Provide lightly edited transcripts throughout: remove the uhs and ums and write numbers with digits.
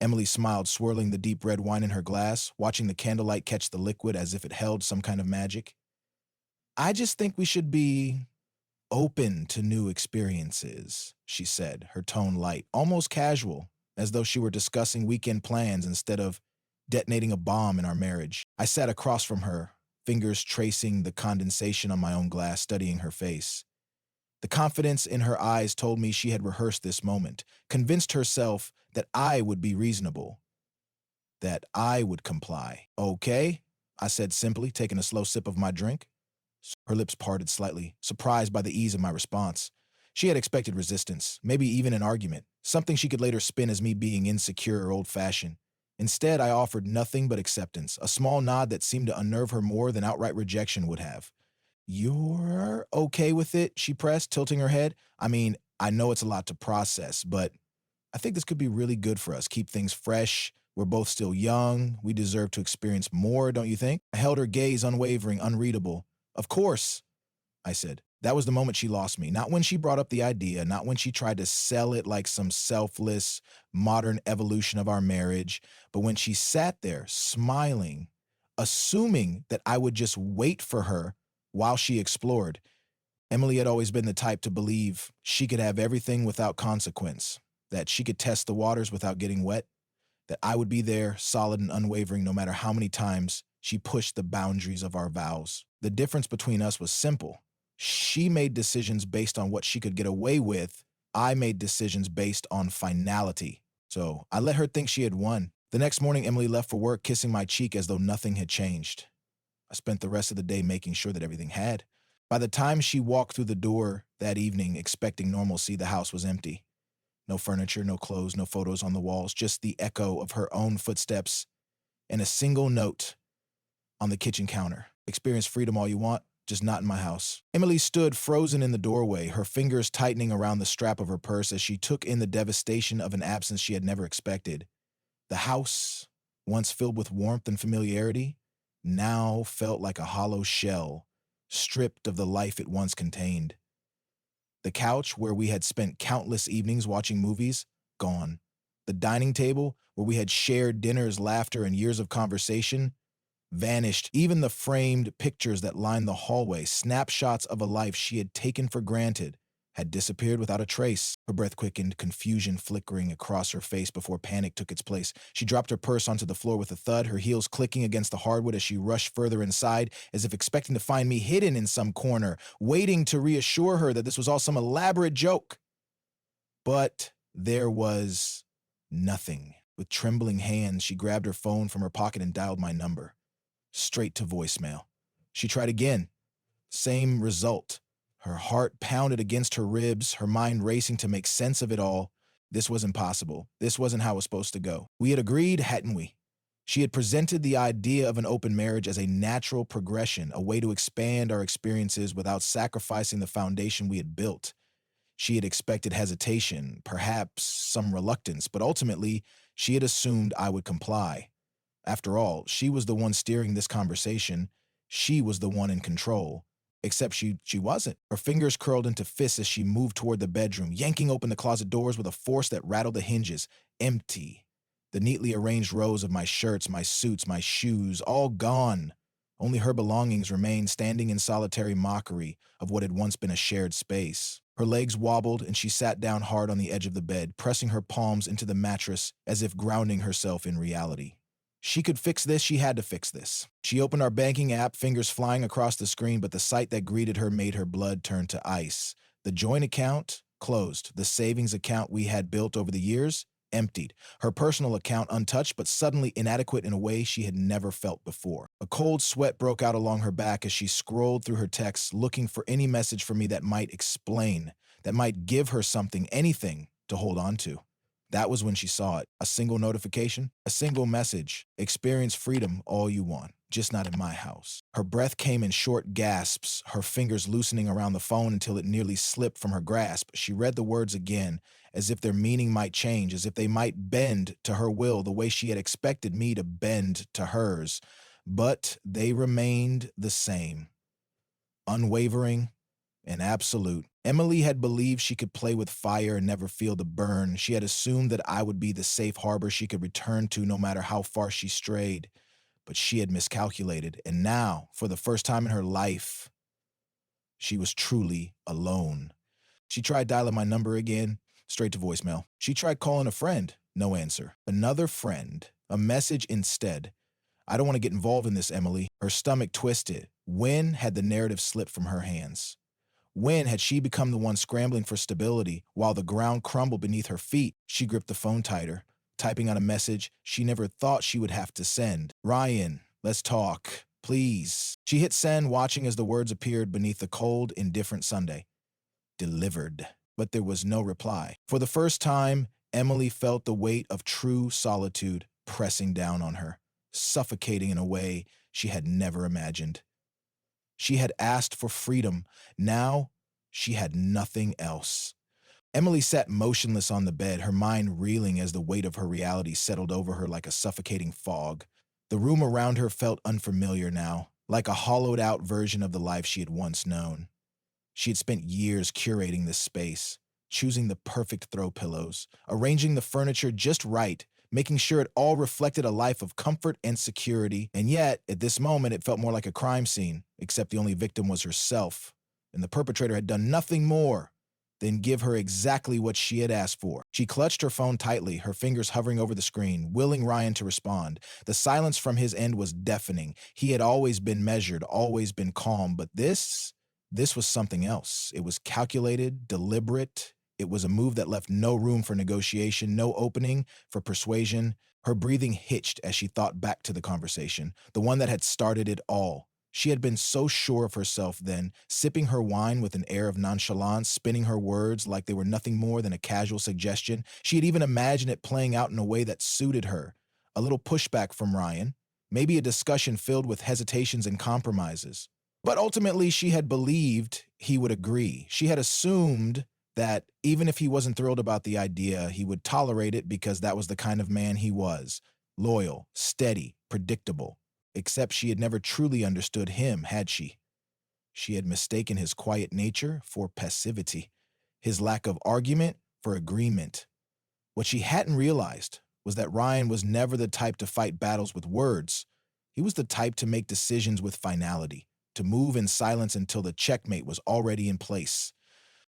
Emily smiled, swirling the deep red wine in her glass, watching the candlelight catch the liquid as if it held some kind of magic. I just think we should be open to new experiences, she said, her tone light, almost casual, as though she were discussing weekend plans instead of detonating a bomb in our marriage. I sat across from her, fingers tracing the condensation on my own glass, studying her face. The confidence in her eyes told me she had rehearsed this moment, convinced herself that I would be reasonable, that I would comply. Okay, I said simply, taking a slow sip of my drink. Her lips parted slightly, surprised by the ease of my response. She had expected resistance, maybe even an argument, something she could later spin as me being insecure or old-fashioned. Instead, I offered nothing but acceptance, a small nod that seemed to unnerve her more than outright rejection would have. You're okay with it? She pressed, tilting her head. I mean, I know it's a lot to process, but I think this could be really good for us. Keep things fresh. We're both still young. We deserve to experience more, don't you think? I held her gaze unwavering, unreadable. Of course, I said. That was the moment she lost me. Not when she brought up the idea, not when she tried to sell it like some selfless, modern evolution of our marriage, but when she sat there, smiling, assuming that I would just wait for her while she explored. Emily had always been the type to believe she could have everything without consequence, that she could test the waters without getting wet, that I would be there, solid and unwavering, no matter how many times she pushed the boundaries of our vows. The difference between us was simple. She made decisions based on what she could get away with. I made decisions based on finality. So I let her think she had won. The next morning, Emily left for work, kissing my cheek as though nothing had changed. I spent the rest of the day making sure that everything had. By the time she walked through the door that evening, expecting normalcy, the house was empty. No furniture, no clothes, no photos on the walls, just the echo of her own footsteps and a single note on the kitchen counter. Experience freedom all you want, just not in my house. Emily stood frozen in the doorway, her fingers tightening around the strap of her purse as she took in the devastation of an absence she had never expected. The house, once filled with warmth and familiarity, now felt like a hollow shell, stripped of the life it once contained. The couch, where we had spent countless evenings watching movies, gone. The dining table, where we had shared dinners, laughter, and years of conversation, vanished. Even the framed pictures that lined the hallway, snapshots of a life she had taken for granted, had disappeared without a trace. Her breath quickened, confusion flickering across her face before panic took its place. She dropped her purse onto the floor with a thud, her heels clicking against the hardwood as she rushed further inside, as if expecting to find me hidden in some corner, waiting to reassure her that this was all some elaborate joke. But there was nothing. With trembling hands, she grabbed her phone from her pocket and dialed my number. Straight to voicemail. She tried again. Same result. Her heart pounded against her ribs, her mind racing to make sense of it all. This was impossible. This wasn't how it was supposed to go. We had agreed, hadn't we? She had presented the idea of an open marriage as a natural progression, a way to expand our experiences without sacrificing the foundation we had built. She had expected hesitation, perhaps some reluctance, but ultimately, she had assumed I would comply. After all, she was the one steering this conversation. She was the one in control. Except she wasn't. Her fingers curled into fists as she moved toward the bedroom, yanking open the closet doors with a force that rattled the hinges. Empty. The neatly arranged rows of my shirts, my suits, my shoes, all gone. Only her belongings remained, standing in solitary mockery of what had once been a shared space. Her legs wobbled, and she sat down hard on the edge of the bed, pressing her palms into the mattress as if grounding herself in reality. She could fix this, she had to fix this. She opened our banking app, fingers flying across the screen, but the sight that greeted her made her blood turn to ice. The joint account, closed. The savings account we had built over the years, emptied. Her personal account untouched, but suddenly inadequate in a way she had never felt before. A cold sweat broke out along her back as she scrolled through her texts, looking for any message from me that might explain, that might give her something, anything to hold on to. That was when she saw it. A single notification, a single message. Experience freedom all you want, just not in my house. Her breath came in short gasps, her fingers loosening around the phone until it nearly slipped from her grasp. She read the words again, as if their meaning might change, as if they might bend to her will the way she had expected me to bend to hers. But they remained the same, unwavering An absolute. Emily had believed she could play with fire and never feel the burn. She had assumed that I would be the safe harbor she could return to no matter how far she strayed. But she had miscalculated, and now, for the first time in her life, she was truly alone. She tried dialing my number again, straight to voicemail. She tried calling a friend, no answer. Another friend, a message instead. I don't want to get involved in this, Emily. Her stomach twisted. When had the narrative slipped from her hands? When had she become the one scrambling for stability while the ground crumbled beneath her feet? She gripped the phone tighter, typing out a message she never thought she would have to send. Ryan, let's talk, please. She hit send, watching as the words appeared beneath the cold, indifferent Sunday. Delivered. But there was no reply. For the first time, Emily felt the weight of true solitude pressing down on her, suffocating in a way she had never imagined. She had asked for freedom. Now, she had nothing else. Emily sat motionless on the bed, her mind reeling as the weight of her reality settled over her like a suffocating fog. The room around her felt unfamiliar now, like a hollowed-out version of the life she had once known. She had spent years curating this space, choosing the perfect throw pillows, arranging the furniture just right, making sure it all reflected a life of comfort and security. And yet, at this moment, it felt more like a crime scene, except the only victim was herself, and the perpetrator had done nothing more than give her exactly what she had asked for. She clutched her phone tightly, her fingers hovering over the screen, willing Ryan to respond. The silence from his end was deafening. He had always been measured, always been calm, but this was something else. It was calculated, deliberate. It was a move that left no room for negotiation, no opening for persuasion. Her breathing hitched as she thought back to the conversation, the one that had started it all. She had been so sure of herself then, sipping her wine with an air of nonchalance, spinning her words like they were nothing more than a casual suggestion. She had even imagined it playing out in a way that suited her. A little pushback from Ryan, maybe a discussion filled with hesitations and compromises. But ultimately, she had believed he would agree. She had assumed that even if he wasn't thrilled about the idea, he would tolerate it because that was the kind of man he was. Loyal, steady, predictable. Except she had never truly understood him, had she? She had mistaken his quiet nature for passivity, his lack of argument for agreement. What she hadn't realized was that Ryan was never the type to fight battles with words. He was the type to make decisions with finality, to move in silence until the checkmate was already in place.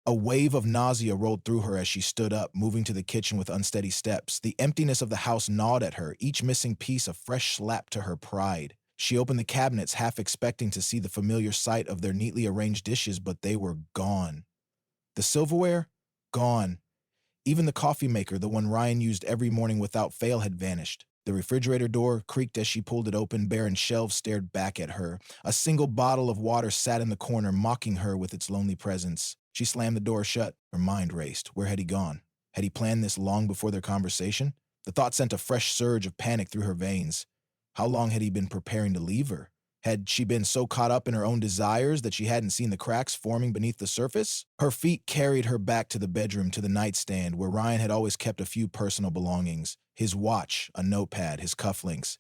A wave of nausea rolled through her as she stood up, moving to the kitchen with unsteady steps. The emptiness of the house gnawed at her, each missing piece a fresh slap to her pride. She opened the cabinets, half expecting to see the familiar sight of their neatly arranged dishes, but they were gone. The silverware? Gone. Even the coffee maker, the one Ryan used every morning without fail, had vanished. The refrigerator door creaked as she pulled it open. Barren shelves stared back at her. A single bottle of water sat in the corner, mocking her with its lonely presence. She slammed the door shut. Her mind raced. Where had he gone? Had he planned this long before their conversation? The thought sent a fresh surge of panic through her veins. How long had he been preparing to leave her? Had she been so caught up in her own desires that she hadn't seen the cracks forming beneath the surface? Her feet carried her back to the bedroom, to the nightstand, where Ryan had always kept a few personal belongings. His watch, a notepad, his cufflinks.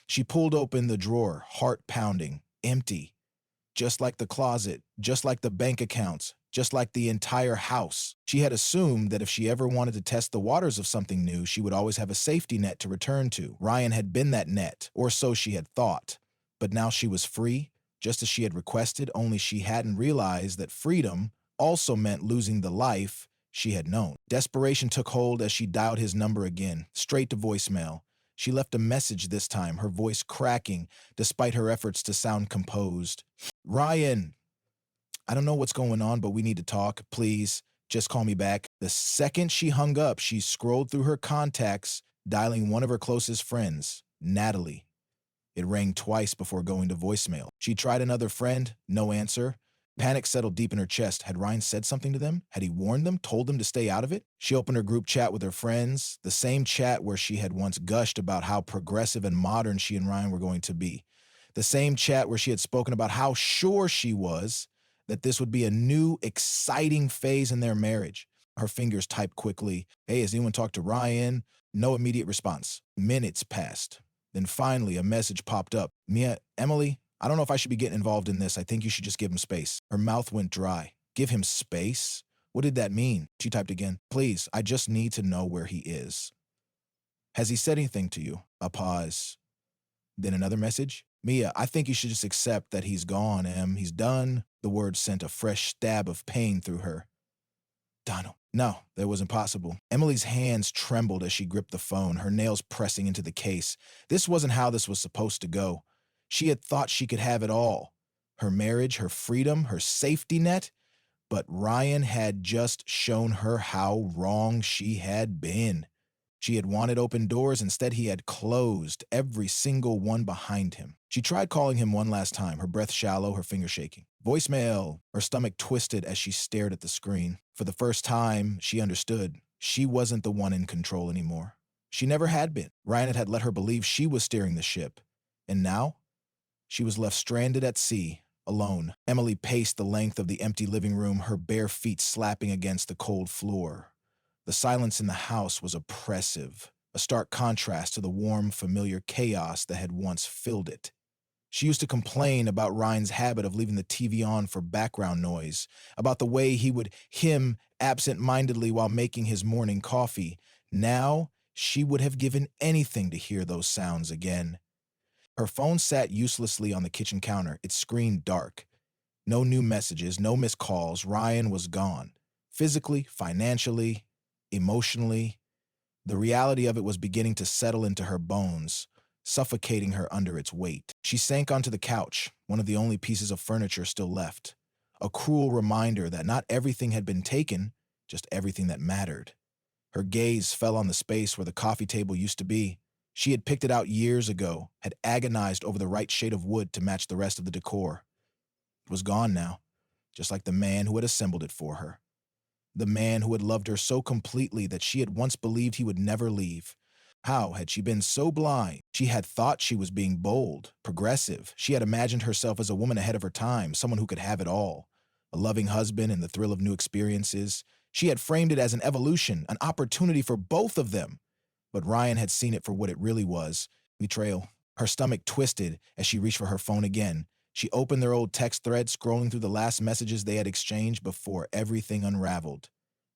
She pulled open the drawer, heart pounding, empty. Just like the closet, just like the bank accounts, just like the entire house. She had assumed that if she ever wanted to test the waters of something new, she would always have a safety net to return to. Ryan had been that net, or so she had thought. But now she was free, just as she had requested, only she hadn't realized that freedom also meant losing the life she had known. Desperation took hold as she dialed his number again, straight to voicemail. She left a message this time, her voice cracking despite her efforts to sound composed. Ryan, I don't know what's going on, but we need to talk. Please, just call me back. The second she hung up, she scrolled through her contacts, dialing one of her closest friends, Natalie. It rang twice before going to voicemail. She tried another friend, no answer. Panic settled deep in her chest. Had Ryan said something to them? Had he warned them, told them to stay out of it? She opened her group chat with her friends, the same chat where she had once gushed about how progressive and modern she and Ryan were going to be. The same chat where she had spoken about how sure she was that this would be a new, exciting phase in their marriage. Her fingers typed quickly. Hey, has anyone talked to Ryan? No immediate response. Minutes passed. Then finally, a message popped up. Emily, I don't know if I should be getting involved in this. I think you should just give him space. Her mouth went dry. Give him space? What did that mean? She typed again. Please, I just need to know where he is. Has he said anything to you? A pause. Then another message. Mia, I think you should just accept that he's gone, Em. He's done. The words sent a fresh stab of pain through her. Donald. No, that was impossible. Emily's hands trembled as she gripped the phone, her nails pressing into the case. This wasn't how this was supposed to go. She had thought she could have it all. Her marriage, her freedom, her safety net. But Ryan had just shown her how wrong she had been. She had wanted open doors, instead he had closed every single one behind him. She tried calling him one last time, her breath shallow, her finger shaking. Voicemail. Her stomach twisted as she stared at the screen. For the first time, she understood. She wasn't the one in control anymore. She never had been. Ryan had let her believe she was steering the ship. And now, she was left stranded at sea, alone. Emily paced the length of the empty living room, her bare feet slapping against the cold floor. The silence in the house was oppressive, a stark contrast to the warm, familiar chaos that had once filled it. She used to complain about Ryan's habit of leaving the TV on for background noise, about the way he would hum absent-mindedly while making his morning coffee. Now, she would have given anything to hear those sounds again. Her phone sat uselessly on the kitchen counter, its screen dark. No new messages, no missed calls. Ryan was gone. Physically, financially, emotionally. The reality of it was beginning to settle into her bones, suffocating her under its weight. She sank onto the couch, one of the only pieces of furniture still left. A cruel reminder that not everything had been taken, just everything that mattered. Her gaze fell on the space where the coffee table used to be. She had picked it out years ago, had agonized over the right shade of wood to match the rest of the decor. It was gone now, just like the man who had assembled it for her. The man who had loved her so completely that she had once believed he would never leave. How had she been so blind? She had thought she was being bold, progressive. She had imagined herself as a woman ahead of her time, someone who could have it all. A loving husband and the thrill of new experiences. She had framed it as an evolution, an opportunity for both of them. But Ryan had seen it for what it really was, betrayal. Her stomach twisted as she reached for her phone again. She opened their old text thread, scrolling through the last messages they had exchanged before everything unraveled.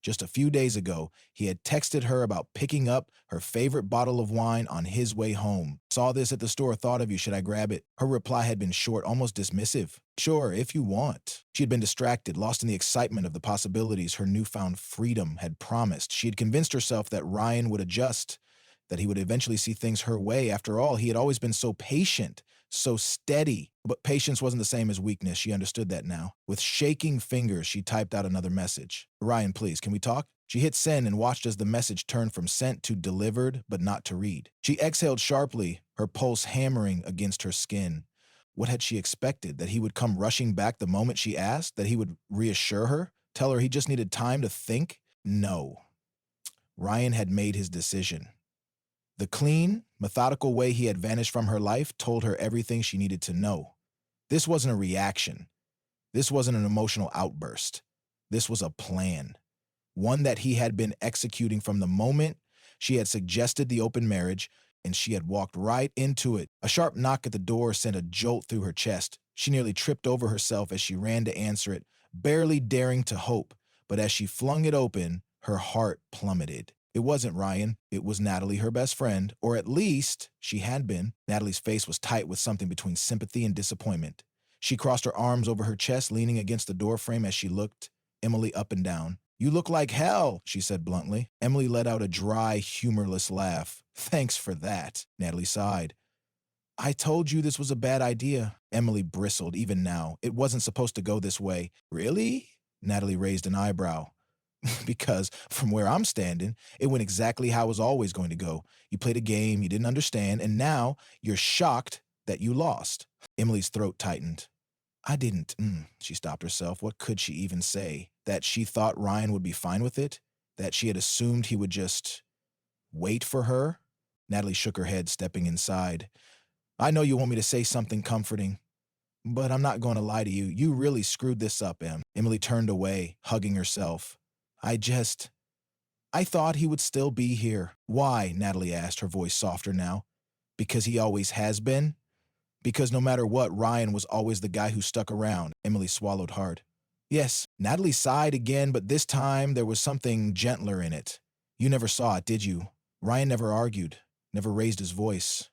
Just a few days ago, he had texted her about picking up her favorite bottle of wine on his way home. Saw this at the store, thought of you, should I grab it? Her reply had been short, almost dismissive. Sure, if you want. She had been distracted, lost in the excitement of the possibilities her newfound freedom had promised. She had convinced herself that Ryan would adjust, that he would eventually see things her way. After all, he had always been so patient, so steady. But patience wasn't the same as weakness. She understood that now. With shaking fingers, she typed out another message. Ryan, please, can we talk? She hit send and watched as the message turned from sent to delivered, but not to read. She exhaled sharply, her pulse hammering against her skin. What had she expected? That he would come rushing back the moment she asked? That he would reassure her? Tell her he just needed time to think? No. Ryan had made his decision. The clean, methodical way he had vanished from her life told her everything she needed to know. This wasn't a reaction. This wasn't an emotional outburst. This was a plan. One that he had been executing from the moment she had suggested the open marriage, and she had walked right into it. A sharp knock at the door sent a jolt through her chest. She nearly tripped over herself as she ran to answer it, barely daring to hope. But as she flung it open, her heart plummeted. It wasn't Ryan. It was Natalie, her best friend, or at least she had been. Natalie's face was tight with something between sympathy and disappointment. She crossed her arms over her chest, leaning against the doorframe as she looked Emily up and down. You look like hell, she said bluntly. Emily let out a dry, humorless laugh. Thanks for that, Natalie sighed. I told you this was a bad idea. Emily bristled, even now. It wasn't supposed to go this way. Really? Natalie raised an eyebrow. Because from where I'm standing, it went exactly how it was always going to go. You played a game you didn't understand, and now you're shocked that you lost. Emily's throat tightened. I didn't. She stopped herself. What could she even say? That she thought Ryan would be fine with it? That she had assumed he would just wait for her? Natalie shook her head, stepping inside. I know you want me to say something comforting, but I'm not going to lie to you. You really screwed this up, Em. Emily turned away, hugging herself. I thought he would still be here. Why? Natalie asked, her voice softer now. Because he always has been? Because no matter what, Ryan was always the guy who stuck around. Emily swallowed hard. Yes, Natalie sighed again, but this time there was something gentler in it. You never saw it, did you? Ryan never argued, never raised his voice.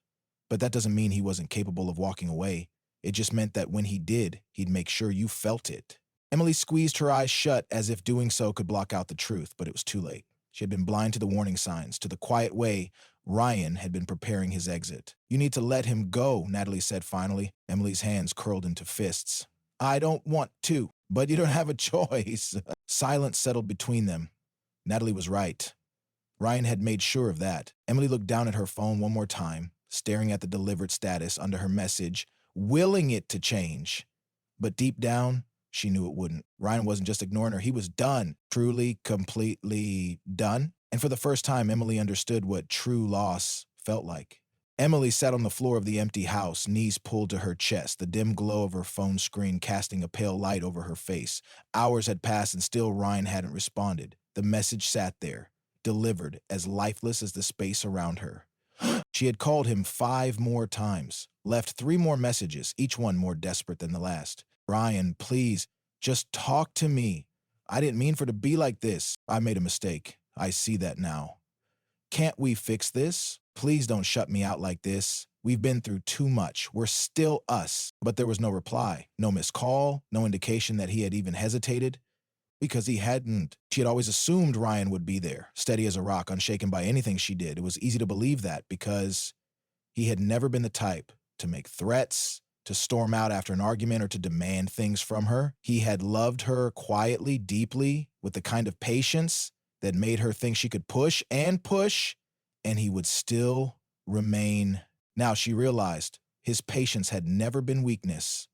But that doesn't mean he wasn't capable of walking away. It just meant that when he did, he'd make sure you felt it. Emily squeezed her eyes shut as if doing so could block out the truth, but it was too late. She had been blind to the warning signs, to the quiet way Ryan had been preparing his exit. You need to let him go, Natalie said finally. Emily's hands curled into fists. I don't want to, but you don't have a choice. Silence settled between them. Natalie was right. Ryan had made sure of that. Emily looked down at her phone one more time, staring at the delivered status under her message, willing it to change. But deep down, she knew it wouldn't. Ryan wasn't just ignoring her. He was done. Truly, completely done. And for the first time, Emily understood what true loss felt like. Emily sat on the floor of the empty house, knees pulled to her chest, the dim glow of her phone screen casting a pale light over her face. Hours had passed and still Ryan hadn't responded. The message sat there, delivered, as lifeless as the space around her. She had called him 5 more times, left 3 more messages, each one more desperate than the last. Ryan, please, just talk to me. I didn't mean for it to be like this. I made a mistake. I see that now. Can't we fix this? Please don't shut me out like this. We've been through too much. We're still us. But there was no reply, no missed call, no indication that he had even hesitated. Because he hadn't. She had always assumed Ryan would be there, steady as a rock, unshaken by anything she did. It was easy to believe that because he had never been the type to make threats, to storm out after an argument, or to demand things from her. He had loved her quietly, deeply, with the kind of patience that made her think she could push, and he would still remain. Now she realized his patience had never been weakness.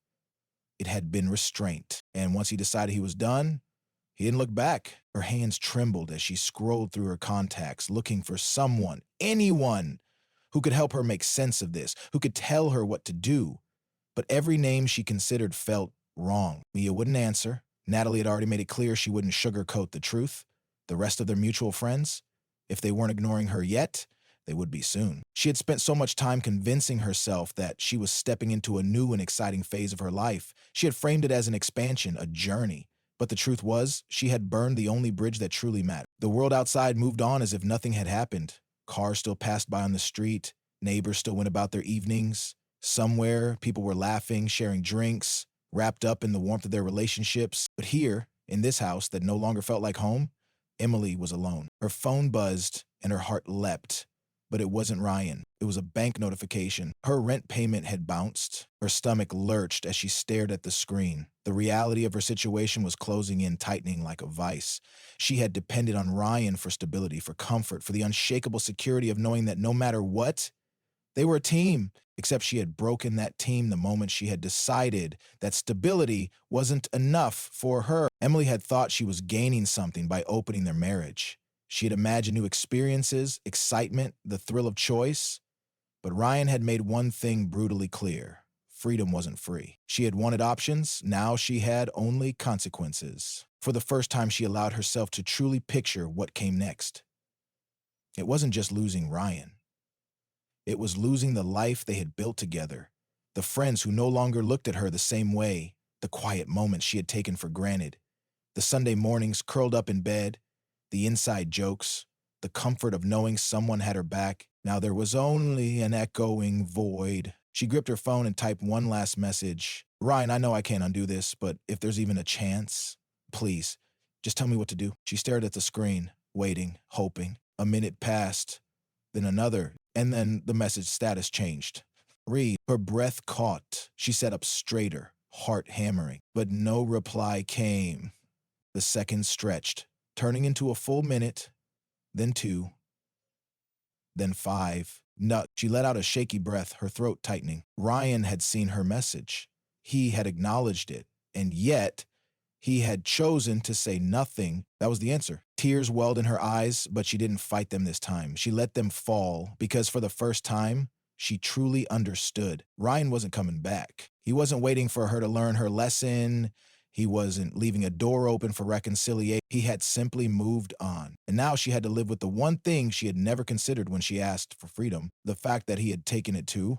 It had been restraint. And once he decided he was done, he didn't look back. Her hands trembled as she scrolled through her contacts, looking for someone, anyone, who could help her make sense of this, who could tell her what to do. But every name she considered felt wrong. Mia wouldn't answer. Natalie had already made it clear she wouldn't sugarcoat the truth. The rest of their mutual friends, if they weren't ignoring her yet, they would be soon. She had spent so much time convincing herself that she was stepping into a new and exciting phase of her life. She had framed it as an expansion, a journey. But the truth was, she had burned the only bridge that truly mattered. The world outside moved on as if nothing had happened. Cars still passed by on the street. Neighbors still went about their evenings. Somewhere, people were laughing, sharing drinks, wrapped up in the warmth of their relationships. But here, in this house that no longer felt like home, Emily was alone. Her phone buzzed and her heart leapt. But it wasn't Ryan. It was a bank notification. Her rent payment had bounced. Her stomach lurched as she stared at the screen. The reality of her situation was closing in, tightening like a vice. She had depended on Ryan for stability, for comfort, for the unshakable security of knowing that no matter what, they were a team. Except she had broken that team the moment she had decided that stability wasn't enough for her. Emily had thought she was gaining something by opening their marriage. She had imagined new experiences, excitement, the thrill of choice. But Ryan had made one thing brutally clear. Freedom wasn't free. She had wanted options. Now she had only consequences. For the first time, she allowed herself to truly picture what came next. It wasn't just losing Ryan. It was losing the life they had built together, the friends who no longer looked at her the same way, the quiet moments she had taken for granted, the Sunday mornings curled up in bed, the inside jokes, the comfort of knowing someone had her back. Now there was only an echoing void. She gripped her phone and typed one last message. Ryan, I know I can't undo this, but if there's even a chance, please, just tell me what to do. She stared at the screen, waiting, hoping. A minute passed, then another, and then the message status changed. Read. Her breath caught. She sat up straighter, heart hammering, but no reply came. The seconds stretched, turning into a full minute, then 2, then 5. Nut. She let out a shaky breath, her throat tightening. Ryan had seen her message. He had acknowledged it, and yet he had chosen to say nothing. That was the answer. Tears welled in her eyes, but she didn't fight them this time. She let them fall because for the first time, she truly understood. Ryan wasn't coming back. He wasn't waiting for her to learn her lesson. He wasn't leaving a door open for reconciliation. He had simply moved on. And now she had to live with the one thing she had never considered when she asked for freedom, the fact that he had taken it too.